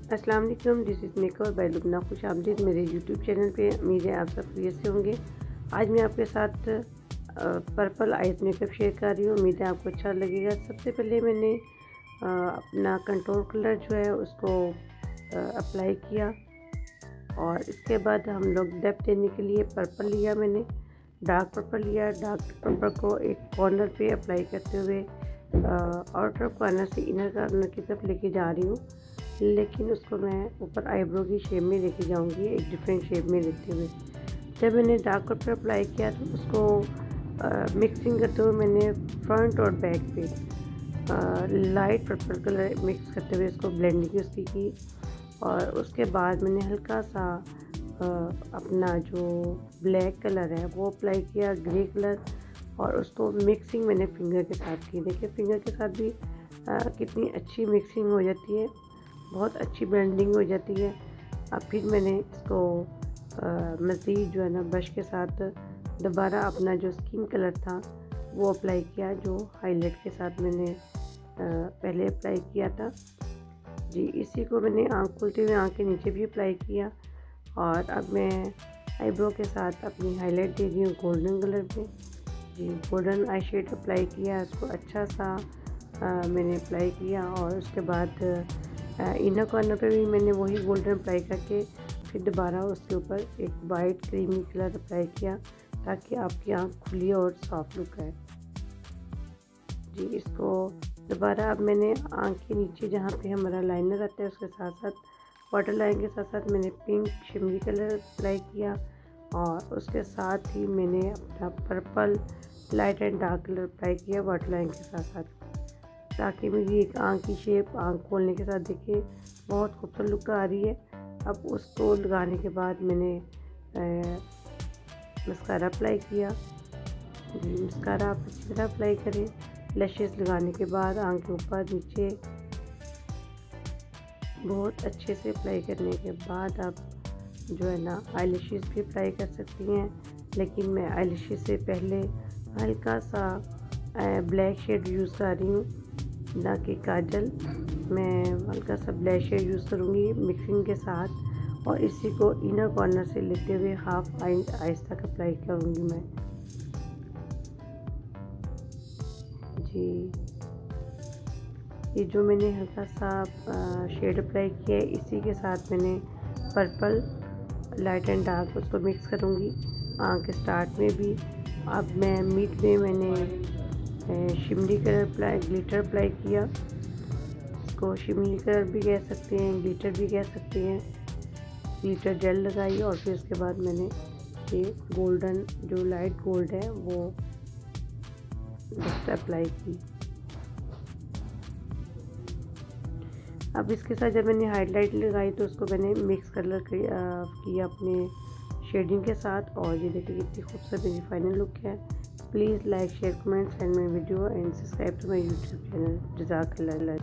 अस्सलाम वालेकुम, this is makeup bye Lubna. खुश आमदीद मेरे यूट्यूब चैनल पे। उम्मीद है आप सब खैरियत से होंगे। आज मैं आपके साथ पर्पल आइज मेकअप शेयर कर रही हूँ। उम्मीद है आपको अच्छा लगेगा। सबसे पहले मैंने अपना कंट्रोल कलर जो है उसको अप्लाई किया और इसके बाद हम लोग डेप्थ देने के लिए पर्पल लिया। मैंने डार्क पर्पल लिया। डार्क पर्पल को एक कॉर्नर पे अप्लाई करते हुए आउटर कॉर्नर से इनर कॉर्नर की तरफ लेके जा रही हूँ, लेकिन उसको मैं ऊपर आईब्रो की शेप में लेके जाऊंगी, एक डिफरेंट शेप में लेते हुए। जब मैंने डार्क पर्पल अप्लाई किया तो उसको मिक्सिंग करते हुए मैंने फ्रंट और बैक पे लाइट पर्पल कलर मिक्स करते हुए इसको ब्लेंडिंग उसकी की और उसके बाद मैंने हल्का सा अपना जो ब्लैक कलर है वो अप्लाई किया, ग्रे कलर, और उसको मिक्सिंग मैंने फिंगर के साथ की। देखिए फिंगर के साथ भी कितनी अच्छी मिक्सिंग हो जाती है, बहुत अच्छी ब्लेंडिंग हो जाती है। अब फिर मैंने इसको मज़ीद जो है ना ब्रश के साथ दोबारा अपना जो स्किन कलर था वो अप्लाई किया, जो हाईलाइट के साथ मैंने पहले अप्लाई किया था जी। इसी को मैंने आँख खोलते हुए आँख के नीचे भी अप्लाई किया और अब मैं आईब्रो के साथ अपनी हाईलाइट दे रही हूँ गोल्डन कलर पे जी। गोल्डन आई शेड अप्लाई किया, उसको अच्छा सा मैंने अप्लाई किया और उसके बाद इनर कॉर्नर पे भी मैंने वही गोल्डन अप्लाई करके फिर दोबारा उसके ऊपर एक वाइट क्रीमी कलर अप्लाई किया ताकि आपकी आँख खुली और सॉफ्ट लुक आए जी। इसको दोबारा अब मैंने आँख के नीचे जहाँ पे हमारा लाइनर आता है उसके साथ साथ वाटर लाइन के साथ साथ मैंने पिंक शिमरी कलर अप्लाई किया और उसके साथ ही मैंने अपना purple light and dark colour apply किया वाटर लाइन के साथ साथ, ताकि मेरी एक आँख की शेप आँख खोलने के साथ देखिए बहुत खूबसूरत लुक आ रही है। अब उसको लगाने के बाद मैंने मस्कारा अप्लाई किया जी। मस्कारा आप अच्छी तरह अप्लाई करें। लैशेस लगाने के बाद आँख के ऊपर नीचे बहुत अच्छे से अप्लाई करने के बाद आप जो है ना आईलैशेस भी अप्लाई कर सकती हैं, लेकिन मैं आईलैशेस से पहले हल्का सा ब्लैक शेड यूज़ कर रही हूँ, ना कि काजल। मैं हल्का सा ब्लैक शेड यूज़ करूँगी मिक्सिंग के साथ और इसी को इनर कॉर्नर से लेते हुए हाफ आइज तक अप्लाई करूँगी मैं जी। ये जो मैंने हल्का सा शेड अप्लाई किया है इसी के साथ मैंने पर्पल लाइट एंड डार्क उसको मिक्स करूँगी आँख स्टार्ट में भी। अब मैं मिड में मैंने shimmery colour apply glitter apply किया, इसको शिमरी कलर भी कह सकते हैं, ग्लिटर भी कह सकते हैं। ग्लिटर जेल लगाई और फिर उसके बाद मैंने ये गोल्डन जो लाइट गोल्ड है वो डस्ट अप्लाई की। अब इसके साथ जब मैंने हाईलाइट लगाई तो उसको मैंने मिक्स कलर किया अपने शेडिंग के साथ और ये देखिए कितनी खूबसूरत मेरी फाइनल लुक है। Please like share comment send my video and subscribe to my YouTube channel. जज़ाकल्लाह।